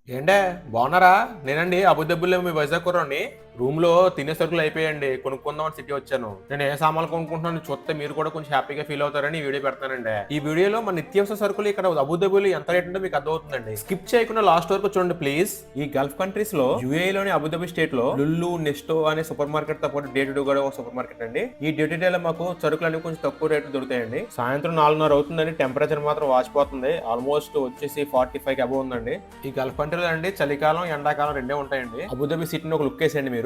ఏంటే బాగున్నారా? నేనండి అబుదబ్బుల్లో మీ వైజాగ్ కుర్రోని. రూమ్ లో తినే సరుకులు అయిపోయాయండి, కొనుక్కుందామని సిటీ వచ్చాను. నేను ఏ సామాన్లు కొనుక్కుంటున్నాను చూస్తే మీరు కూడా కొంచెం హ్యాపీగా ఫీల్ అవుతారని ఈ వీడియో పెడతానండి. ఈ వీడియోలో మన నిత్యావసర సరుకులు ఇక్కడ అబుదబ్బులు ఎంత రేట్ ఉందో మీకు అర్థమవుతుందండి. స్కిప్ చేయకుండా లాస్ట్ వరకు చూడండి ప్లీజ్. ఈ గల్ఫ్ కంట్రీస్ లో యూఏలోని అబుదాబి స్టేట్ లో లుల్లు నెస్టో అనే సూపర్ మార్కెట్ తో పాటు డే టు డే కూడా ఒక సూపర్ మార్కెట్ అండి. ఈ డే టు డే లో మాకు సరుకులు అనేవి కొంచెం తక్కువ రేట్లు దొరుకుతాయండి. సాయంత్రం 4:30 అవుతుందండి, టెంపరేచర్ మాత్రం వాచిపోతుంది. ఆల్మోస్ట్ వచ్చేసి 45 అబౌవ్ ఉందండి. ఈ గల్ఫ్ కంట్రీలో అండి చలికాలం ఎండాకాలం రెండే ఉంటాయండి. అబుదాబి సిటీని ఒక లుక్ వేసేయండి మీరు.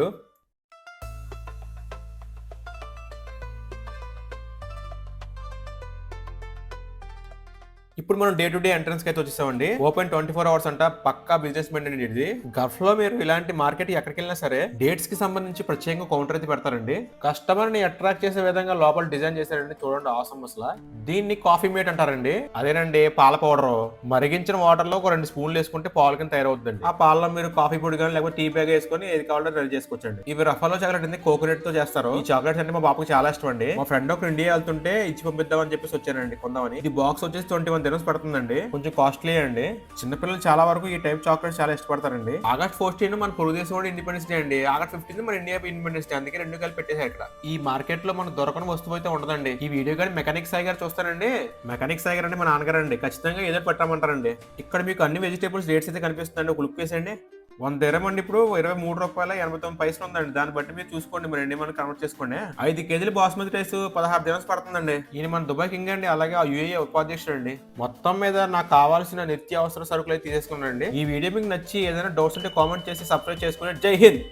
ఇప్పుడు మనం డే టు డే ఎంట్రన్స్ కి అయితే వచ్చేసామండి. ఓపెన్ 24 అవర్స్ అంట, పక్కా బిజినెస్ మెంట్ అండి ఇది. గల్ఫ్ లో మీరు ఇలాంటి మార్కెట్ ఎక్కడికి వెళ్ళినా సరే డేట్స్ కి సంబంధించి ప్రత్యేకంగా కౌంటర్ అయితే పెడతారండి. కస్టమర్ ని అట్రాక్ట్ చేసే విధంగా లోపల డిజైన్ చేశారండి, చూడండి ఆసమ్ అసలు. దీన్ని కాఫీ మేట్ అంటారండి. అదేనండి పాల పౌడర్ మరిగించిన వాటర్ లో ఒక 2 స్పూన్లు వేసుకుంటే పాల కింద తయారవుతుందండి. ఆ పాలలో మీరు కాఫీ పొడి కానీ లేకపోతే టీ బ్యాగ్ వేసుకొని ఏది కావాలో రెడీ చేసుకోవచ్చండి. ఇవి రఫాలో చాక్లెట్ అండి, కోకోనట్ తో చేస్తారు. ఈ చాక్లెట్స్ అంటే మా బాబుకి చాలా ఇష్టం అండి. మా ఫ్రెండ్ ఒక ఇండియా వెళ్తుంటే ఇచ్చి పంపిద్దామని చెప్పేసి వచ్చానండి కొందామని. ఇది బాక్స్ వచ్చేసి 21 దినమ్స్ పడుతుందండి, కొంచెం కాస్ట్లీ అండి. చిన్నపిల్లలు చాలా వరకు ఈ టైప్ చాక్లెట్స్ చాలా ఇష్టపడతారండి. ఆగస్ట్ 14 మన పొరుగు దేశం కూడా ఇండిపెండెన్స్ డే అండి. ఆగస్ట్ 15 మన ఇండియా ఇండిపెండెన్స్ డే, అందుకే రెండు కలిపి పెట్టేశారు ఇక్కడ. ఈ మార్కెట్ లో మనకు దొరకని వస్తువు అయితే ఉండదండి. ఈ వీడియో కానీ మెకానిక్ సాయి గారు చూస్తానండి. మెకానిక్ సాయి గారు అంటే మా నాన్నగారు అండి, ఖచ్చితంగా ఏదో పెట్టమంటారండి. ఇక్కడ మీకు అన్ని వెజిటేబుల్స్ రేట్స్ అయితే కనిపిస్తుందండి, ఒక లుక్ వేసండి. 100 dirham అండి, ఇప్పుడు 23 రూపాయల 89 పైసలు ఉందండి. దాన్ని బట్టి మీరు చూసుకోండి, మరి ఎన్ని మనం కన్వర్ట్ చేసుకోండి. 5 కేజీలు బాస్మతి రైస్ 16 dirhams పడుతుందండి. ఈయన మన దుబాయ్ కింగ్ అండి, అలాగే ఆ యూఏఈ ఉపాధ్యక్షుడు అండి. మొత్తం మీద నాకు కావాల్సిన నిత్యావసర సరుకులు అయితే తీసేసుకున్నాండి. ఈ వీడియో మీకు నచ్చి ఏదైనా డౌట్స్ ఉంటే కామెంట్ చేసి సబ్స్క్రైబ్ చేసుకోండి. జై హింద్.